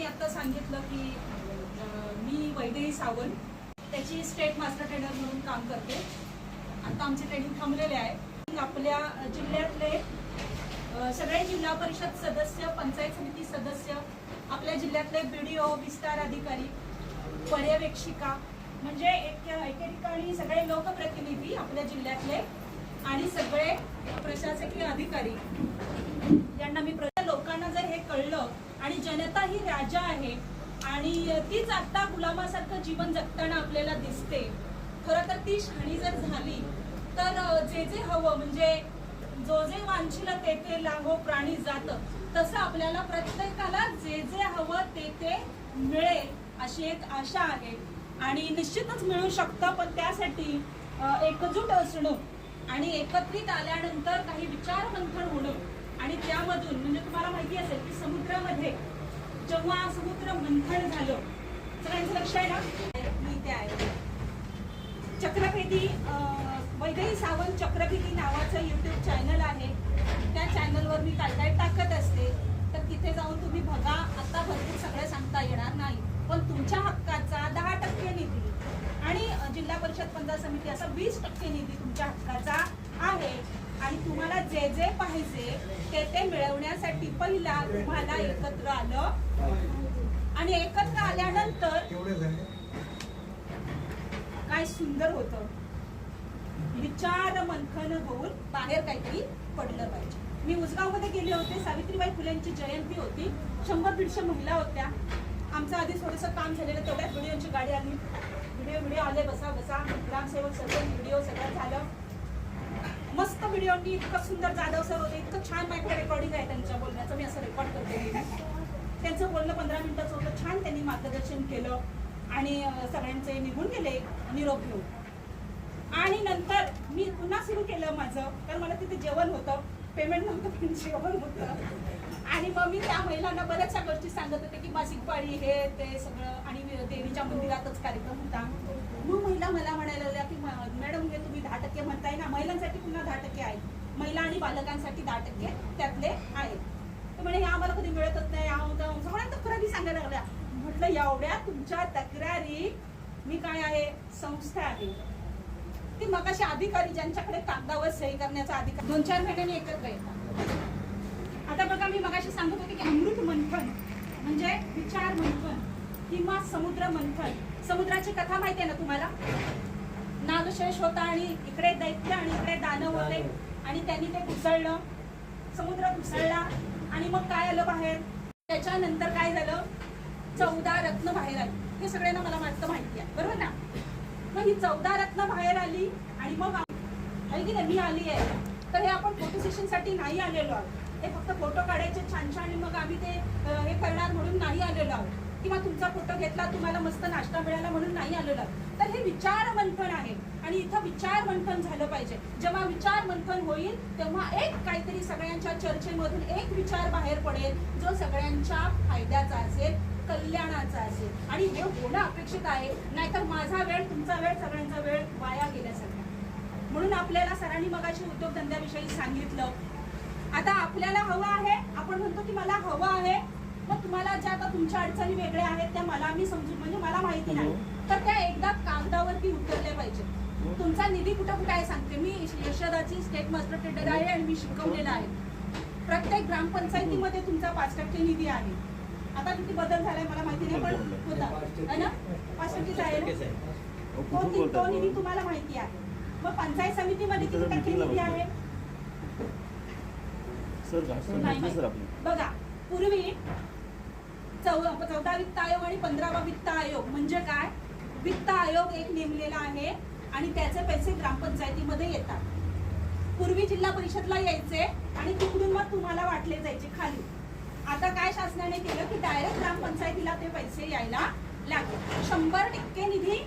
आता सांगितलं की मी वैदेही सावंत त्याची स्टेट मास्टर ट्रेनर म्हणून काम करते. आता आमचे ट्रेनिंग थांबलेले आहे. आपल्या जिल्ह्यातले सगळे जिल्हा परिषद सदस्य, पंचायत समिती सदस्य, आपल्या जिल्ह्यातले BDO, विस्तार अधिकारी, पर्यवेक्षिका म्हणजे एके ठिकाणी सगळे लोकप्रतिनिधी आपल्या जिल्ह्यातले आणि सगळे प्रशासकीय अधिकारी यांना मी लोकांना जर हे कळलं आणि जनता ही राजा आहे आणि तीच आता गुलामासारखं जीवन जगताना आपल्याला दिसते. खरं तर ती शहाणी जर झाली तर जे हवं म्हणजे जो जे वांछिल ते लाभो प्राणी जात, तसं आपल्याला प्रत्येकाला जे हवं ते मिळेल अशी एक आशा आहे आणि निश्चितच मिळू शकतं. पण त्यासाठी एकजूट असणं आणि एकत्रित आल्यानंतर काही विचार मंथन होणं आणि त्यामधून म्हणजे तुम्हाला माहिती असेल की समुद्रामध्ये जेव्हा समुद्र मंथन झालं, सगळ्यांचं लक्ष आहे ना, मी ते आहे चक्रभेदी वैदेही सावंत चक्रभेदी नावाचं YouTube चॅनल आहे. त्या चॅनलवर मी काय टाकत असते, तर तिथे जाऊन तुम्ही बघा. आता भरपूर सगळं सांगता येणार नाही, पण तुमच्या हक्काचा 10% निधी आणि जिल्हा परिषद पंचायत समिती असा 20% निधी तुमच्या हक्काचा आहे आणि तुम्हाला जे पाहिजे ते मिळवण्यासाठी पहिला तुम्हाला एकत्र आलं आणि एकत्र आल्यानंतर काय सुंदर होतं. विचार मंथन होऊन बाहेर काहीतरी पडलं पाहिजे. मी उसगावमध्ये गेले होते. सावित्रीबाई फुलेंची जयंती होती. 100-150 महिला होत्या. आमचं आधी थोडंसं काम झालेलं, तेवढ्यात व्हिडिओची गाडी आली. व्हिडिओ आले, बसा ग्रामसेवक सगळं व्हिडिओ सगळं झालं. मस्त व्हिडिओनी इतकं सुंदर जाधव सर होते, इतकं छान माझ्याकडे रेकॉर्डिंग आहे त्यांच्या बोलण्याचं. मी असं रेकॉर्ड करते. त्यांचं बोलणं 15 मिनिटाचं होतं. छान त्यांनी मार्गदर्शन केलं आणि सगळ्यांचे निघून गेले निरोप घेऊन. आणि नंतर मी पुन्हा सुरू केलं माझं, तर मला तिथे जेवण होतं, पेमेंट नव्हतं पण जेवण होतं. आणि मग मी त्या महिलांना बऱ्याचशा गोष्टी सांगत होते की मासिक पाळी हे ते सगळं आणि देवीच्या मंदिरातच कार्यक्रम होता. मग महिला मला म्हणायला लागल्या की मॅडम हे तुम्ही 10% म्हणताय ना, महिलांसाठी पुन्हा 10% आहेत, महिला आणि बालकांसाठी 10% त्यातले आहेत. तर म्हणे हे आम्हाला कधी मिळतच नाही, सगळ्या तक्रारी सांगायला लागल्या. म्हटलं एवढ्या तुमच्या तक्रारी, मी काय आहे संस्था आहे ती मगाशी अधिकारी ज्यांच्याकडे कागदावर सही करण्याचा अधिकार 2-4 महिन्यांनी एकत्र येतात. आता बघा मी मगाशी सांगत होते की अमृत मंथन म्हणजे विचार मंथन किंवा समुद्र मंथन. समुद्राची कथा माहिती आहे ना तुम्हाला? नागशेष होता आणि इकडे दैत्य आणि इकडे दानव होते आणि त्यांनी ते घुसळलं, समुद्र घुसळला आणि मग काय आलं बाहेर. त्याच्यानंतर काय झालं, 14 रत्न बाहेर आली. हे सगळ्यांना मला वाटतं माहिती आहे, बरोबर ना? मग ही 14 रत्न बाहेर आली आणि मग मी आली आहे. तर हे आपण फोटो सेशनसाठी नाही आलेलो आहोत, हे फक्त फोटो काढायचे छान छान आणि मग आम्ही ते हे करणार म्हणून नाही आलेलो आहोत किंवा तुमचा फोटो घेतला तुम्हाला मस्त नाश्ता मिळाला म्हणून नाही आलेलो आहोत. तर हे विचार मंथन आहे आणि इथं विचार मंथन झालं पाहिजे. जेव्हा विचार मंथन होईल तेव्हा एक काहीतरी सगळ्यांच्या चर्चेमधून एक विचार बाहेर पडेल जो सगळ्यांच्या फायद्याचा असेल, कल्याणाचा असेल आणि हे होणं अपेक्षित आहे. नाहीतर माझा वेळ, तुमचा वेळ, सगळ्यांचा वेळ वाया गेल्यासारखा. म्हणून आपल्याला सरांनी मगाशी उद्योगधंद्याविषयी सांगितलं. आता आपल्याला हवं आहे, आपण म्हणतो की मला हवं आहे, मग तुम्हाला ज्या आता तुमच्या अडचणी वेगळ्या आहेत त्या मला मी समजून म्हणजे मला माहिती नाही, तर त्या एकदा कागदावरती उतरल्या पाहिजे. तुमचा निधी कुठं कुठं आहे सांगते मी. यशदाची स्टेट मास्टर ट्रेडर आहे आणि मी शिकवलेला आहे. प्रत्येक ग्रामपंचायतीमध्ये तुमचा 5% निधी आहे. आता किती बदल झालाय मला माहिती नाही, पण होता है ना, 5% आहे ना, तो निधी तुम्हाला माहिती आहे. मग पंचायत समितीमध्ये किती टक्के निधी आहे बघा. पूर्वी 14 वित्त आयोग आणि 15वा वित्त आयोग म्हणजे काय, वित्त आयोग एक नेमलेला आहे आणि त्याचे पैसे ग्रामपंचायतीमध्ये येतात. पूर्वी जिल्हा परिषदला यायचे आणि तिकडून मग तुम्हाला वाटले जायचे खाली. आता काय शासनाने केलं की डायरेक्ट ग्रामपंचायतीला ते पैसे यायला लागले. 100% निधी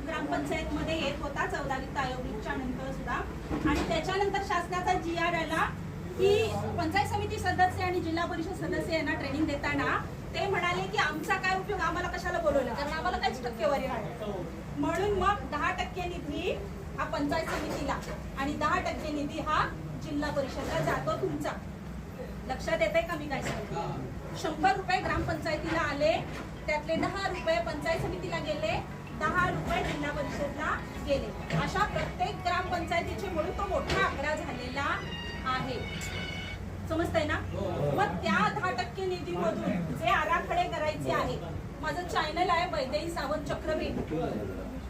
ग्रामपंचायत मध्ये येत होता 14 वित्त आयोगाच्या नंतर सुद्धा. आणि त्याच्यानंतर शासनाचा GR आला की पंचायत समिती सदस्य आणि जिल्हा परिषद सदस्य यांना ट्रेनिंग देताना ते म्हणाले की आमचा काय उपयोग, आम्हाला कशाला बोलवलं, कारण आम्हाला काहीच टक्केवारी नाही. म्हणून मग 10% निधी हा पंचायत समितीला आणि 10% निधी हा जिल्हा परिषदला जातो तुमचा. लक्षात येते का मी काय सांगते? 100 रुपये ग्रामपंचायतीला आले त्यातले 10 रुपये पंचायत समितीला गेले, 10 रुपये जिल्हा परिषदला गेले. अशा प्रत्येक ग्रामपंचायतीचे म्हणून तो मोठा आकडा झालेला आहे. समजतंय ना? मग त्या 10% निधीमधून जे आराखडे करायचे आहे, माझं चॅनल आहे वैदेही सावंत चक्रवर्ती,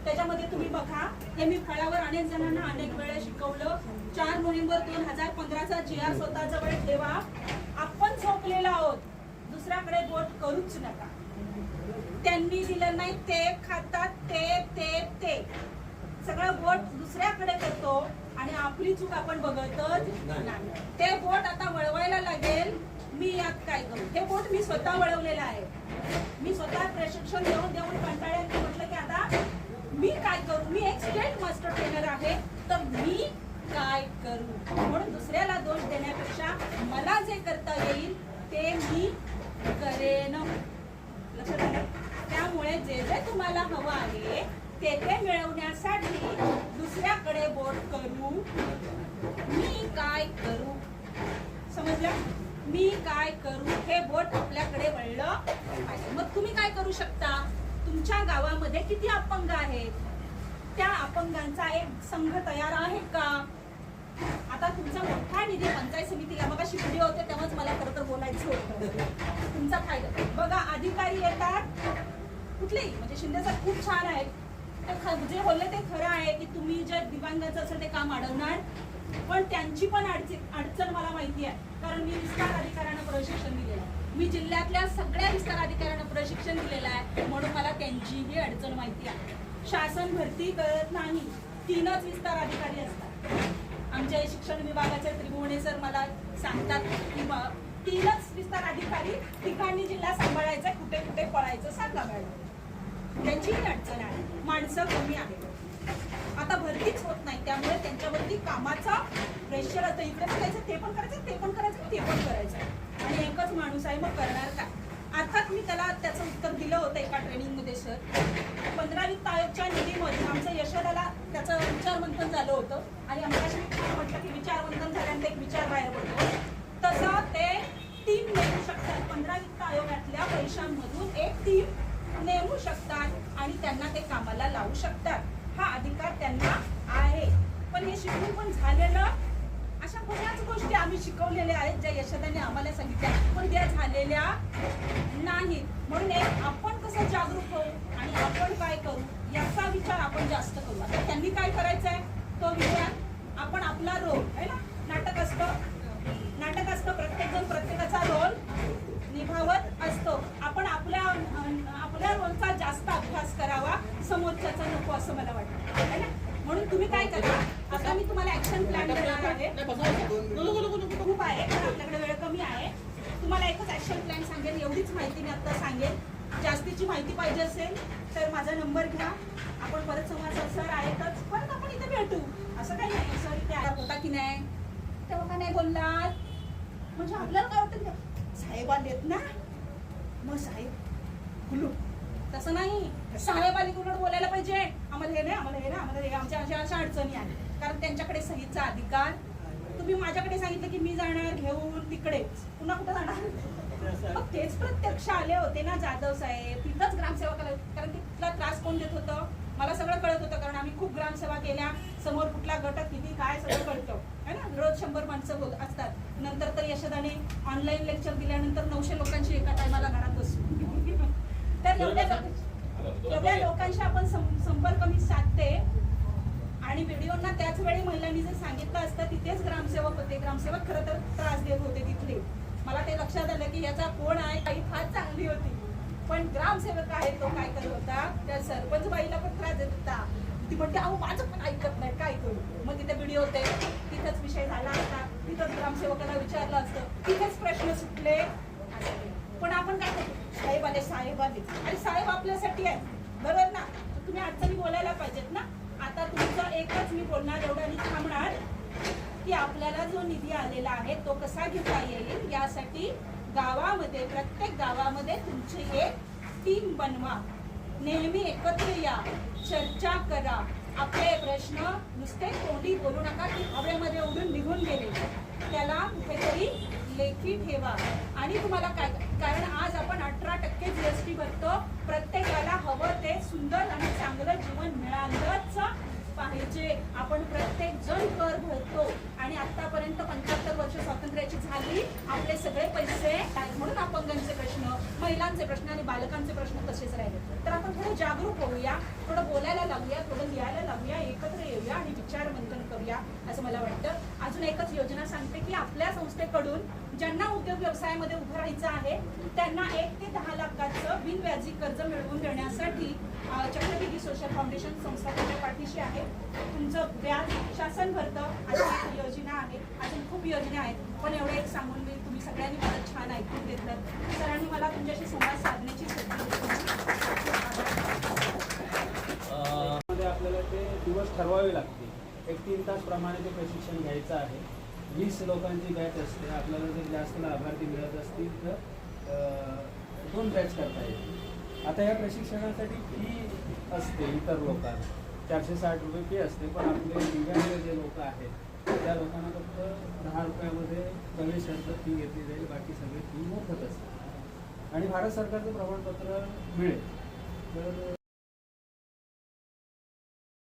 त्याच्यामध्ये तुम्ही बघा. हे मी फळावर अनेक जणांना अनेक वेळा शिकवलं. 4 नोव्हेंबर 2015चा GR स्वतःजवळ ठेवा. आपण झोपलेलो आहोत, दुसऱ्याकडे बोट करूच नका. त्यांनी दिलं नाही ते खातात, ते सगळं बोट दुसऱ्याकडे करतो आणि आपली चूक आपण बघतच नाही. ते बोट आता वळवायला लागेल. मी यात काय करू? हे बोट मी स्वतः वळवलेलं आहे. मी स्वतः प्रशिक्षण देऊन कंटाळ्याने म्हटलं की आता मी काय करू? मी एक स्टेट मास्टर ट्रेनर आहे, तर मी काय करू? म्हणून दुसऱ्याला दोष देण्यापेक्षा मला जे करता येईल ते मी करेन. लक्षात आलं? त्यामुळे जे जे तुम्हाला हवं आहे ते मिळवण्यासाठी दुसऱ्याकडे बोट करू. मी काय करू? समजलं? मी काय करू? हे बोट आपल्याकडे वळलं पाहिजे. मग तुम्ही काय करू शकता? तुमच्या गावामध्ये किती अपंग आहेत? त्या अपंगांचा एक संघ तयार आहे का? आता तुमचा मोठा निधी पंचायत समितीला, बघा व्हिडिओ होते तेव्हाच मला खरं तर बोलायचं होतं. तुमचा फायदा बघा. अधिकारी येतात कुठलेही, म्हणजे शिंदे सर खूप छान आहेत, ते जे बोलले ते खरं आहे की तुम्ही जे दिव्यांगाचं असेल ते काम अडवणार, पण त्यांची पण अडचण मला माहिती आहे. कारण मी विस्तार अधिकाऱ्यांना प्रशिक्षण दिलेलं आहे. मी जिल्ह्यातल्या सगळ्या विस्तार अधिकाऱ्यांना प्रशिक्षण दिलेलं आहे, म्हणून मला त्यांचीही अडचण माहिती आहे. शासन भरती करत नाही, 3च विस्तार अधिकारी असतात. आमच्या शिक्षण विभागाचे त्रिभुवने सर मला सांगतात की 3च विस्तार अधिकारी ठिकाणी जिल्हा सांभाळायचा, कुठे कुठे पळायचं सांगा मॅडम. त्यांचीही अडचण आहे, माणसं कमी आहेत, आता भरतीच होत नाही, त्यामुळे त्यांच्यावरती कामाचा प्रेशर असतं. इकडे करायचं, ते पण करायचं, ते पण करायचं, ते पण करायचं, आणि एकच माणूस आहे, मग करणार काय? अर्थात मी त्याचं उत्तर दिलं होतं एका ट्रेनिंगमध्ये. सर 15 वित्त आयोगच्या निधीमध्ये आमचं यशोदाला त्याचं विचारमंथन झालं होतं, आणि आमच्याशी म्हटलं की विचारमंथन झाल्यानंतर एक विचार बाहेर पडतो. तसं ते टीम नेमू शकतात. 15 वित्त आयोगातल्या पैशांमधून एक टीम नेमू शकतात आणि त्यांना ते कामाला लावू शकतात. हा अधिकार त्यांना आहे. पण हे शिकून पण झालेलं, अशा बऱ्याच गोष्टी आम्ही शिकवलेल्या आहेत ज्या यशोदाने आम्हाला सांगितल्या, पण त्या झालेल्या नाहीत. म्हणून आपण कसं जागरूक होऊ आणि आपण काय करू याचा विचार आपण जास्त करू. आता त्यांनी काय करायचंय तो विचार, आपण आपला रोल आहे ना, नाटक असतं, प्रत्येक जण प्रत्येकाचा रोल निभावत असतो. आपण आपल्या रोलचा जास्त अभ्यास करावा, समोरच्याचा नको असं मला वाटतं आहे ना. म्हणून तुम्ही काय करा, आता मी तुम्हाला ऍक्शन प्लॅन देणार आहे. खूप आहे पण आपल्याकडे वेळ कमी आहे. तुम्हाला एकच ऍक्शन प्लॅन सांगेन, एवढीच माहिती मी आता सांगेन. जास्तीची माहिती पाहिजे असेल तर माझा नंबर घ्या, आपण परत संवाद. सर आहेतच, परत आपण इथे भेटू, असं काही नाही. सर इथे आला होता की नाही, तेव्हा का नाही बोललात, म्हणजे आपल्याला काय वाटतं, साहेब आलेत ना मग साहेब खुलू, तसं नाही. साहेब आली उलट बोलायला पाहिजे, आम्हाला हे नाही, आम्हाला हे नाही, आम्हाला हे, आमच्या अशा अडचणी आहेत. कारण त्यांच्याकडे सहीचा अधिकार. तुम्ही माझ्याकडे सांगितलं की मी जाणार घेऊन तिकडेच, पुन्हा कुठं जाणार? मग तेच प्रत्यक्ष आले होते ना जाधव साहेब, तिथंच ग्रामसेवकाला, कारण तिथला त्रास कोण देत होतं मला सगळं कळत होतं. कारण आम्ही खूप ग्रामसेवा केल्या, समोर कुठला गट किती काय सगळं कळतं है ना. रोज 100 माणसं असतात. नंतर तर यशोदाने ऑनलाईन लेक्चर दिल्यानंतर 900 लोकांची एका टायमाला घरात बसू. तर एवढ्या लोकांशी आपण संपर्क मी साधते. आणि व्हिडिओना त्याच वेळी महिलांनी जर सांगितलं असतं, तिथेच ग्रामसेवक होते, ग्रामसेवक खरं तर त्रास देत होते तिथले. मला ते लक्षात आलं की याचा कोण आहे, काही फार चांगली होती, पण ग्रामसेवक आहे तो काय करत होता, त्या सरपंच बाईला पण त्रास देत होता. ती म्हणते अहो माझं पण ऐकत नाही, काय करू. मग तिथे व्हिडिओ होते, तिथंच विषय झाला असता, तिथंच ग्रामसेवकाला विचारलं असतं, तिथेच प्रश्न सुटले. पण आपण काय करतो, साहेब आले, आणि साहेब आपल्यासाठी आहे, बरोबर ना. तुम्ही अडचणी बोलायला पाहिजेत ना. आता तुमचं एकच मी बोलणार, एवढा मी थांबणार की आपल्याला जो निधी आलेला आहे तो कसा घेता येईल यासाठी गावामध्ये, प्रत्येक गावामध्ये तुमची एक टीम बनवा. नेहमी एकत्र या, चर्चा करा. आपले प्रश्न नुसते तोंडी बोलू नका की हवेमध्ये उडून निघून गेले, त्याला कुठेतरी लेखी ठेवा. आणि तुम्हाला काय, कारण आज आपण 18% GST भरतो. प्रत्येकाला हवं ते सुंदर आणि चांगलं जीवन मिळालंच पाहिजे. आपण प्रत्येक जण कर भरतो आणि आतापर्यंत 75 वर्ष स्वातंत्र्याची झाली, आपले सगळे पैसे म्हणून अपंगांचे प्रश्न, महिलांचे प्रश्न आणि बालकांचे प्रश्न तसेच राहिले. तर आपण थोडं जागरूक होऊया, थोडं बोलायला लागूया, थोडं लिहायला लागूया, एकत्र येऊया आणि विचार मंथन करूया असं मला वाटतं. अजून एकच योजना सांगते की आपल्या संस्थेकडून ज्यांना उद्योग व्यवसायामध्ये उभं राहायचं आहे त्यांना 1 ते 10 लाखाचं बिनव्याजी कर्ज मिळवून देण्यासाठी चक्रविधी सोशल फाउंडेशन संस्था तुमच्या पाठीशी आहे. तुमचं व्याज शासन भरतं. अशी योजना आहे, अजून खूप योजना आहेत, पण एवढं एक सांगून मी तुम्ही सगळ्यांनी मला छान ऐकून घेतलं. सरांनी मला तुमच्याशी संवाद साधण्याची संधी दिली. आपल्याला ते दिवस ठरवावे लागतील. एक 3 तास प्रमाणे ते प्रशिक्षण घ्यायचं आहे. 20 लोकांची बॅच असते. आपल्याला जर जास्त लाभार्थी मिळत असतील तर 2 बॅच करता येतील. आता या प्रशिक्षणासाठी फी असते इतर लोकांना 460 रुपये फी असते, पण आपले दिव्यांग जे लोक आहेत त्या लोकांना फक्त 10 रुपयामध्ये प्रवेशार्थ फी घेतली जाईल. बाकी सगळे फी मोफत असते आणि भारत सरकारचं प्रमाणपत्र मिळेल. तर